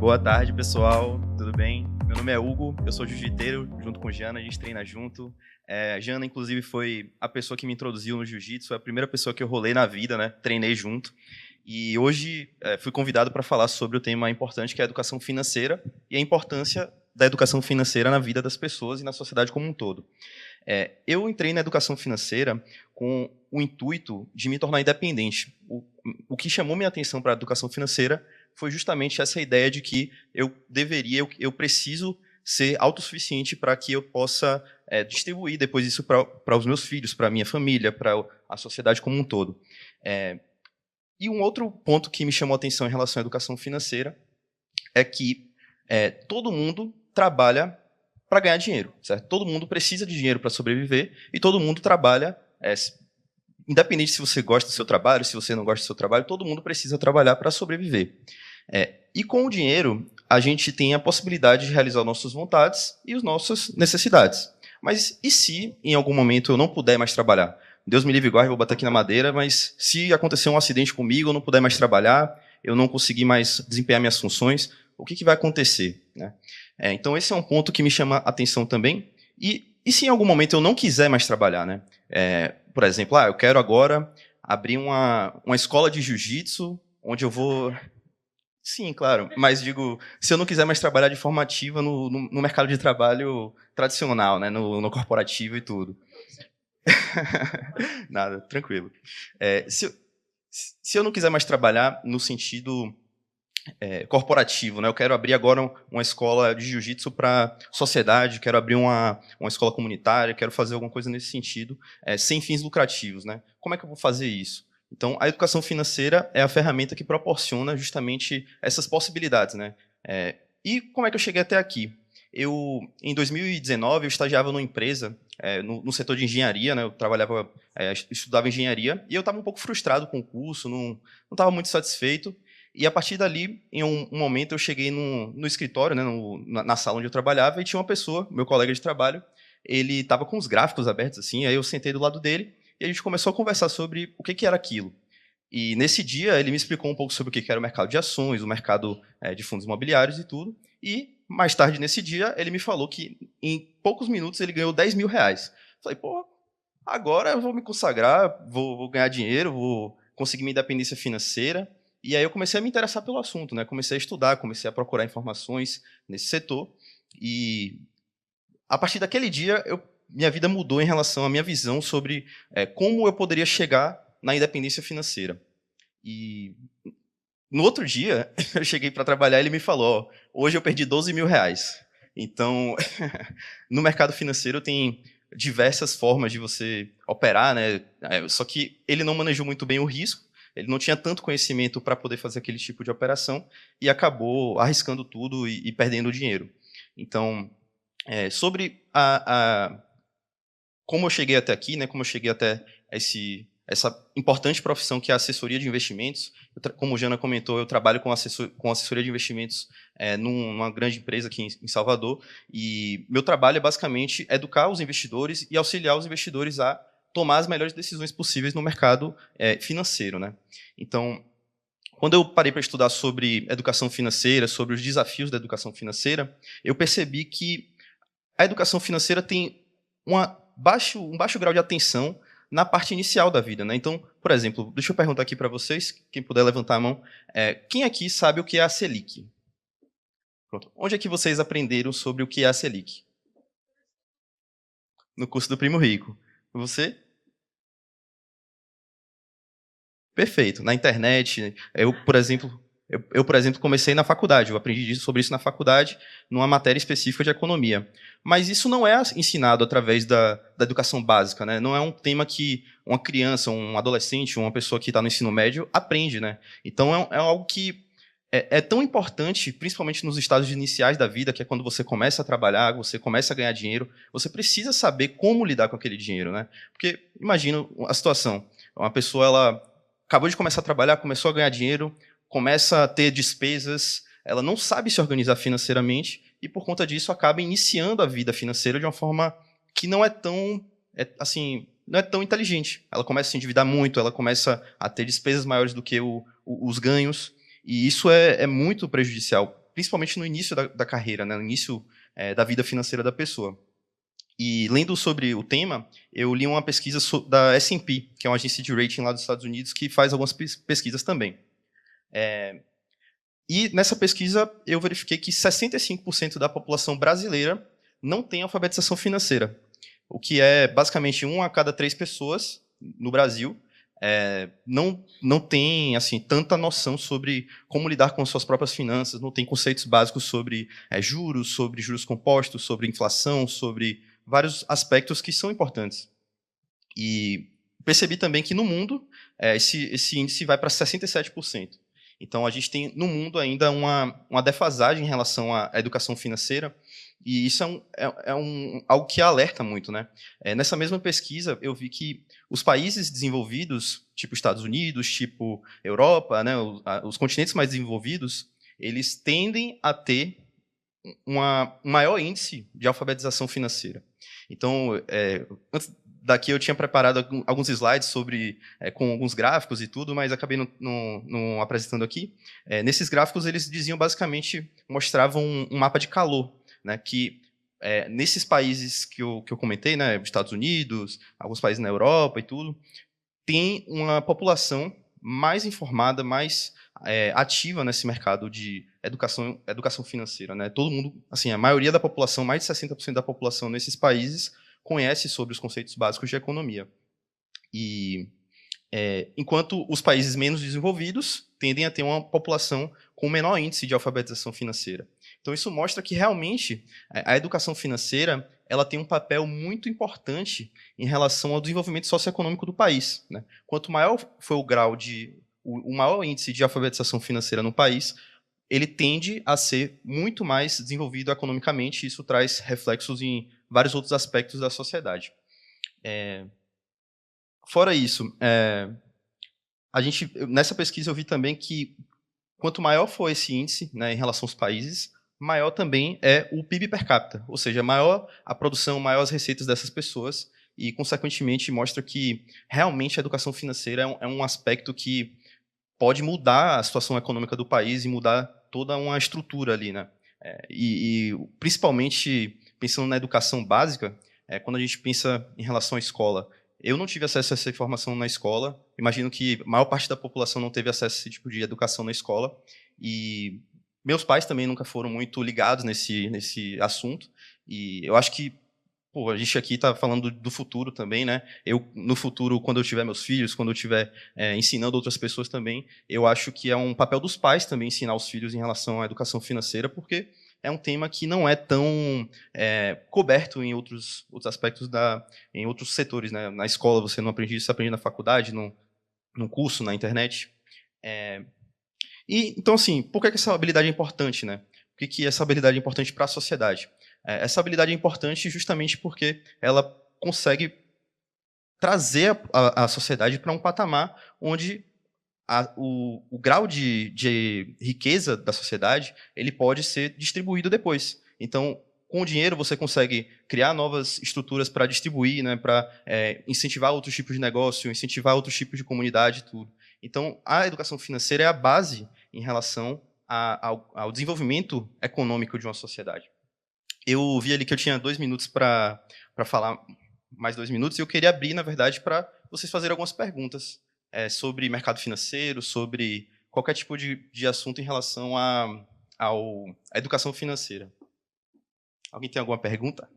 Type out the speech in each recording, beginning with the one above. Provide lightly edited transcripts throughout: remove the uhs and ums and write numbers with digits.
Boa tarde, pessoal. Tudo bem? Meu nome é Hugo, eu sou jiu-jiteiro, junto com Jana, a gente treina junto. Jana, inclusive, foi a pessoa que me introduziu no jiu-jitsu, foi a primeira pessoa que eu rolei na vida, né? Treinei junto. E hoje fui convidado para falar sobre o tema importante, que é a educação financeira e a importância da educação financeira na vida das pessoas e na sociedade como um todo. Eu entrei na educação financeira com o intuito de me tornar independente. O que chamou minha atenção para a educação financeira foi justamente essa ideia de que eu preciso ser autossuficiente para que eu possa distribuir depois isso para os meus filhos, para a minha família, para a sociedade como um todo. E um outro ponto que me chamou a atenção em relação à educação financeira é que todo mundo trabalha para ganhar dinheiro, certo? Todo mundo precisa de dinheiro para sobreviver e todo mundo trabalha, independente se você gosta do seu trabalho, se você não gosta do seu trabalho, todo mundo precisa trabalhar para sobreviver. E com o dinheiro, a gente tem a possibilidade de realizar nossas vontades e as nossas necessidades. Mas e se, em algum momento, eu não puder mais trabalhar? Deus me livre e guarde, vou bater aqui na madeira, mas se acontecer um acidente comigo, eu não puder mais trabalhar, eu não conseguir mais desempenhar minhas funções, o que vai acontecer, né? Então, esse é um ponto que me chama a atenção também. E se em algum momento eu não quiser mais trabalhar, né? Por exemplo, eu quero agora abrir uma escola de jiu-jitsu, onde eu vou... Sim, claro, mas digo, se eu não quiser mais trabalhar de forma ativa no mercado de trabalho tradicional, né? No corporativo e tudo. Nada, tranquilo. Se eu não quiser mais trabalhar no sentido corporativo, né? Eu quero abrir agora uma escola de jiu-jitsu para sociedade, quero abrir uma escola comunitária, quero fazer alguma coisa nesse sentido, sem fins lucrativos, né? Como é que eu vou fazer isso? Então, a educação financeira é a ferramenta que proporciona justamente essas possibilidades, né? E como é que eu cheguei até aqui? Em 2019, eu estagiava numa empresa no setor de engenharia, né? Eu estudava engenharia, e eu estava um pouco frustrado com o curso, não estava muito satisfeito. E a partir dali, em um momento, eu cheguei no escritório, né, na sala onde eu trabalhava, e tinha uma pessoa, meu colega de trabalho, ele estava com os gráficos abertos, assim, aí eu sentei do lado dele, e a gente começou a conversar sobre o que era aquilo. E nesse dia, ele me explicou um pouco sobre o que era o mercado de ações, o mercado de fundos imobiliários e tudo, e mais tarde nesse dia, ele me falou que em poucos minutos ele ganhou 10 mil reais. Falei, pô, agora eu vou me consagrar, vou ganhar dinheiro, vou conseguir minha independência financeira. E aí eu comecei a me interessar pelo assunto, né? Comecei a estudar, comecei a procurar informações nesse setor. E a partir daquele dia, minha vida mudou em relação à minha visão sobre como eu poderia chegar na independência financeira. E no outro dia, eu cheguei para trabalhar e ele me falou, hoje eu perdi 12 mil reais. Então, no mercado financeiro tem diversas formas de você operar, né? Só que ele não manejou muito bem o risco, ele não tinha tanto conhecimento para poder fazer aquele tipo de operação e acabou arriscando tudo e perdendo dinheiro. Então, sobre como eu cheguei até aqui, né, como eu cheguei até essa importante profissão que é a assessoria de investimentos. Como o Jana comentou, eu trabalho com assessoria de investimentos numa grande empresa aqui em Salvador, e meu trabalho é basicamente educar os investidores e auxiliar os investidores a tomar as melhores decisões possíveis no mercado financeiro, né? Então, quando eu parei para estudar sobre educação financeira, sobre os desafios da educação financeira, eu percebi que a educação financeira tem um baixo grau de atenção na parte inicial da vida, né? Então, por exemplo, deixa eu perguntar aqui para vocês, quem puder levantar a mão, quem aqui sabe o que é a Selic? Pronto. Onde é que vocês aprenderam sobre o que é a Selic? No curso do Primo Rico. Você? Perfeito. Na internet, por exemplo, comecei na faculdade, eu aprendi sobre isso na faculdade, numa matéria específica de economia. Mas isso não é ensinado através da educação básica, né? Não é um tema que uma criança, um adolescente, uma pessoa que está no ensino médio aprende, né? Então é algo que é tão importante, principalmente nos estágios iniciais da vida, que é quando você começa a trabalhar, você começa a ganhar dinheiro, você precisa saber como lidar com aquele dinheiro, né? Porque imagina a situação, uma pessoa ela acabou de começar a trabalhar, começou a ganhar dinheiro, começa a ter despesas, ela não sabe se organizar financeiramente e, por conta disso, acaba iniciando a vida financeira de uma forma que não é tão, não é tão inteligente. Ela começa a se endividar muito, ela começa a ter despesas maiores do que os ganhos, e isso é muito prejudicial principalmente no início da carreira, né, no início da vida financeira da pessoa. E lendo sobre o tema, eu li uma pesquisa da S&P, que é uma agência de rating lá dos Estados Unidos, que faz algumas pesquisas também. E nessa pesquisa eu verifiquei que 65% da população brasileira não tem alfabetização financeira, o que é basicamente 1 a cada 3 pessoas no Brasil não tem assim tanta noção sobre como lidar com as suas próprias finanças, não tem conceitos básicos sobre juros compostos, sobre inflação, sobre vários aspectos que são importantes. E percebi também que no mundo esse índice vai para 67%. Então, a gente tem no mundo ainda uma defasagem em relação à educação financeira, e isso algo que alerta muito, né? Nessa mesma pesquisa, eu vi que os países desenvolvidos, tipo Estados Unidos, tipo Europa, né, os continentes mais desenvolvidos, eles tendem a ter um maior índice de alfabetização financeira. Então, antes daqui eu tinha preparado alguns slides com alguns gráficos e tudo, mas acabei não apresentando aqui. Nesses gráficos, eles diziam basicamente, mostravam um mapa de calor, né, que nesses países que eu comentei, né, Estados Unidos, alguns países na Europa e tudo, tem uma população mais informada, mais ativa nesse mercado de educação financeira, né? Todo mundo, assim, a maioria da população, mais de 60% da população nesses países conhece sobre os conceitos básicos de economia. E enquanto os países menos desenvolvidos tendem a ter uma população com menor índice de alfabetização financeira. Então isso mostra que realmente a educação financeira ela tem um papel muito importante em relação ao desenvolvimento socioeconômico do país, né? Quanto maior for o maior índice de alfabetização financeira no país, ele tende a ser muito mais desenvolvido economicamente, e isso traz reflexos em vários outros aspectos da sociedade. Fora isso, nessa pesquisa eu vi também que quanto maior for esse índice, né, em relação aos países, maior também é o PIB per capita, ou seja, maior a produção, maior as receitas dessas pessoas, e, consequentemente, mostra que realmente a educação financeira é um aspecto que pode mudar a situação econômica do país e mudar toda uma estrutura ali, né? Principalmente pensando na educação básica, quando a gente pensa em relação à escola, eu não tive acesso a essa informação na escola, imagino que a maior parte da população não teve acesso a esse tipo de educação na escola, e meus pais também nunca foram muito ligados nesse assunto, e eu acho que a gente aqui está falando do futuro também, né? Eu, no futuro, quando eu tiver meus filhos, quando eu estiver ensinando outras pessoas também, eu acho que é um papel dos pais também ensinar os filhos em relação à educação financeira, porque é um tema que não é tão coberto em outros aspectos, em outros setores, né? Na escola você não aprende isso, você aprende na faculdade, num curso, na internet. Então, assim, por que essa habilidade é importante, né? Por que essa habilidade é importante para a sociedade? Essa habilidade é importante justamente porque ela consegue trazer a sociedade para um patamar onde o grau de riqueza da sociedade ele pode ser distribuído depois. Então, com o dinheiro, você consegue criar novas estruturas para distribuir, né, para incentivar outros tipos de negócio, incentivar outros tipos de comunidade e tudo. Então, a educação financeira é a base em relação ao desenvolvimento econômico de uma sociedade. Eu vi ali que eu tinha 2 minutos para falar, mais 2 minutos, e eu queria abrir, na verdade, para vocês fazerem algumas perguntas sobre mercado financeiro, sobre qualquer tipo de assunto em relação à educação financeira. Alguém tem alguma pergunta?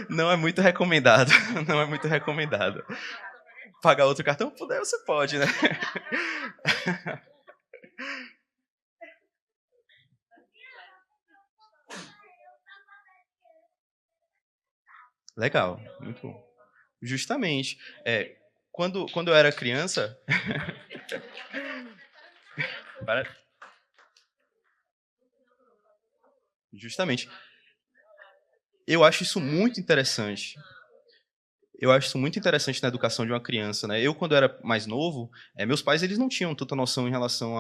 Não é muito recomendado. Não é muito recomendado. Pagar outro cartão? Puder, você pode, né? Legal, muito bom. Justamente. Quando eu era criança... Justamente. Eu acho isso muito interessante. eu acho isso muito interessante na educação de uma criança, né? Eu, quando era mais novo, meus pais eles não tinham tanta noção em relação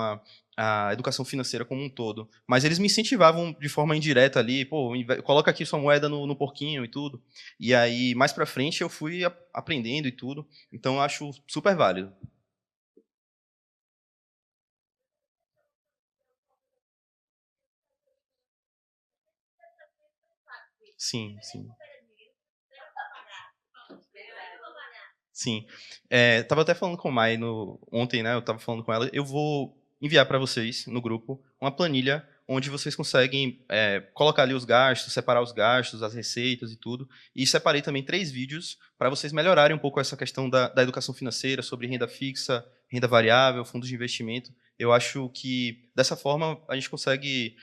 à educação financeira como um todo, mas eles me incentivavam de forma indireta ali, pô, coloca aqui sua moeda no porquinho e tudo. E aí, mais pra frente, eu fui aprendendo e tudo, então eu acho super válido. Sim, sim. Sim. Tava até falando com a Mai ontem, né? Eu tava falando com ela. Eu vou enviar para vocês no grupo uma planilha onde vocês conseguem colocar ali os gastos, separar os gastos, as receitas e tudo. E separei também 3 vídeos para vocês melhorarem um pouco essa questão da educação financeira, sobre renda fixa, renda variável, fundos de investimento. Eu acho que dessa forma a gente consegue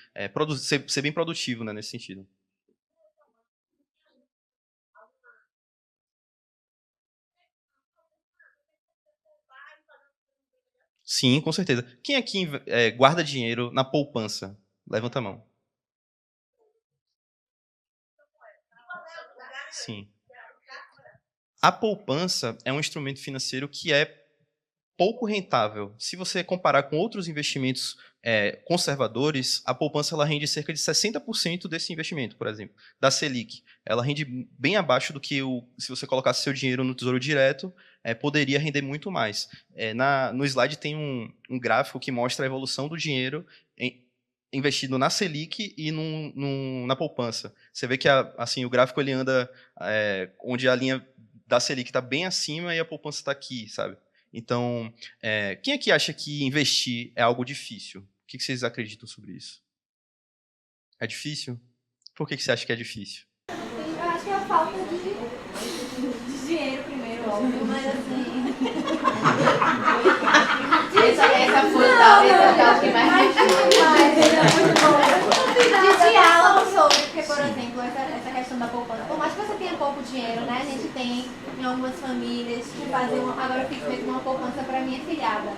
ser bem produtivo, né, nesse sentido. Sim, com certeza. Quem aqui guarda dinheiro na poupança? Levanta a mão. Sim. A poupança é um instrumento financeiro que é pouco rentável. Se você comparar com outros investimentos conservadores, a poupança ela rende cerca de 60% desse investimento, por exemplo, da Selic. Ela rende bem abaixo do que se você colocasse seu dinheiro no Tesouro Direto, poderia render muito mais. No slide tem um gráfico que mostra a evolução do dinheiro investido na Selic e na poupança. Você vê que assim, o gráfico ele anda onde a linha da Selic está bem acima e a poupança está aqui, sabe? Então, quem aqui acha que investir é algo difícil? O que vocês acreditam sobre isso? É difícil? Por que você acha que é difícil? Eu acho que é a falta de dinheiro primeiro, óbvio, mas assim. Essa foi o que mais De diálogo sobre, porque, por exemplo, essa questão da poupança, por mais que você tenha pouco dinheiro, né? A gente tem em algumas famílias que fazem. Agora eu fiz mesmo uma poupança para minha filhada,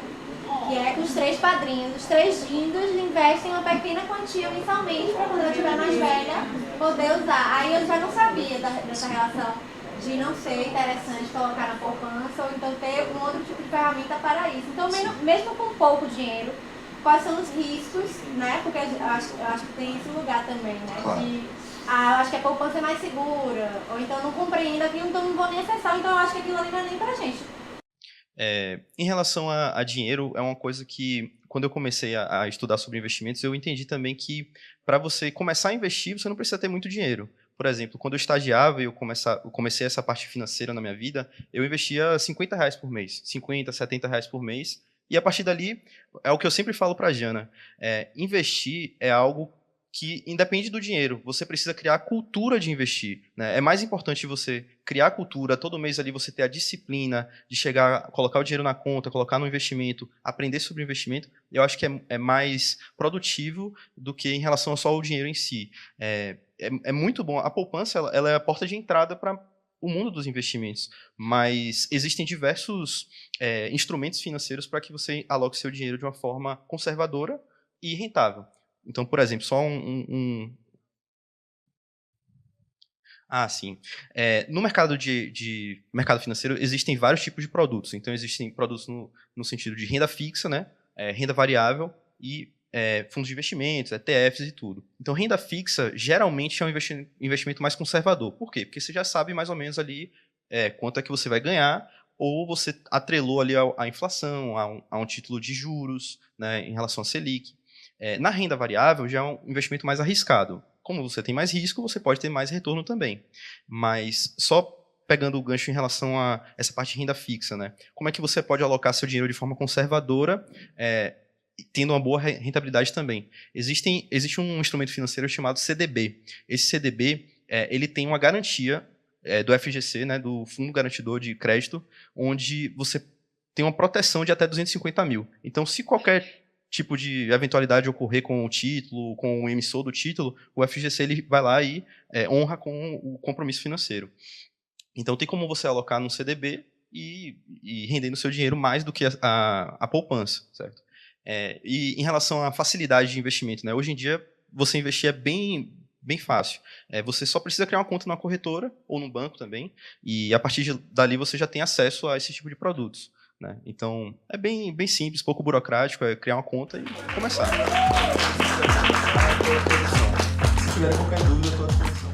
que é com os 3 padrinhos. Os 3 lindos investem uma pequena quantia mensalmente para quando eu estiver mais velha poder usar. Aí eu já não sabia dessa relação de não ser interessante colocar na poupança ou então ter um outro tipo de ferramenta para isso. Então, mesmo com pouco dinheiro, quais são os riscos, né? Porque eu acho que tem esse lugar também, né? Claro. Eu acho que a poupança é mais segura, ou então não compreendo aquilo, então não vou nem acessar, então eu acho que aquilo ali não é nem pra gente. Em relação a dinheiro, é uma coisa que, quando eu comecei a estudar sobre investimentos, eu entendi também que para você começar a investir, você não precisa ter muito dinheiro. Por exemplo, quando eu estagiava e eu comecei essa parte financeira na minha vida, eu investia R$ 50 por mês, 50, R$ 70 por mês, e a partir dali, é o que eu sempre falo para a Jana, investir é algo que independe do dinheiro, você precisa criar a cultura de investir, né? É mais importante você criar a cultura, todo mês ali você ter a disciplina de chegar, colocar o dinheiro na conta, colocar no investimento, aprender sobre investimento, eu acho que é mais produtivo do que em relação a só o dinheiro em si. É muito bom, a poupança ela é a porta de entrada para o mundo dos investimentos, mas existem diversos instrumentos financeiros para que você aloque seu dinheiro de uma forma conservadora e rentável. Então, por exemplo, só Ah, sim. No mercado de mercado financeiro, existem vários tipos de produtos. Então, existem produtos no sentido de renda fixa, né? Renda variável e fundos de investimentos, ETFs e tudo. Então, renda fixa, geralmente, é um investimento mais conservador. Por quê? Porque você já sabe mais ou menos ali quanto é que você vai ganhar, ou você atrelou ali à inflação, a um título de juros, né, em relação à Selic. Na renda variável, já é um investimento mais arriscado. Como você tem mais risco, você pode ter mais retorno também. Mas só pegando o gancho em relação a essa parte de renda fixa, né? Como é que você pode alocar seu dinheiro de forma conservadora, tendo uma boa rentabilidade também? Existe um instrumento financeiro chamado CDB. Esse CDB, ele tem uma garantia do FGC, né, do Fundo Garantidor de Crédito, onde você tem uma proteção de até 250 mil. Então, se qualquer tipo de eventualidade ocorrer com o título, com o emissor do título, o FGC ele vai lá e honra com o compromisso financeiro. Então tem como você alocar no CDB e rendendo seu dinheiro mais do que a poupança, certo? E em relação à facilidade de investimento, né? Hoje em dia você investir é bem fácil. Você só precisa criar uma conta numa corretora ou num banco também, e a partir dali você já tem acesso a esse tipo de produtos, né? Então, é bem simples, pouco burocrático, é criar uma conta e começar. Se tiver qualquer dúvida, eu estou à disposição.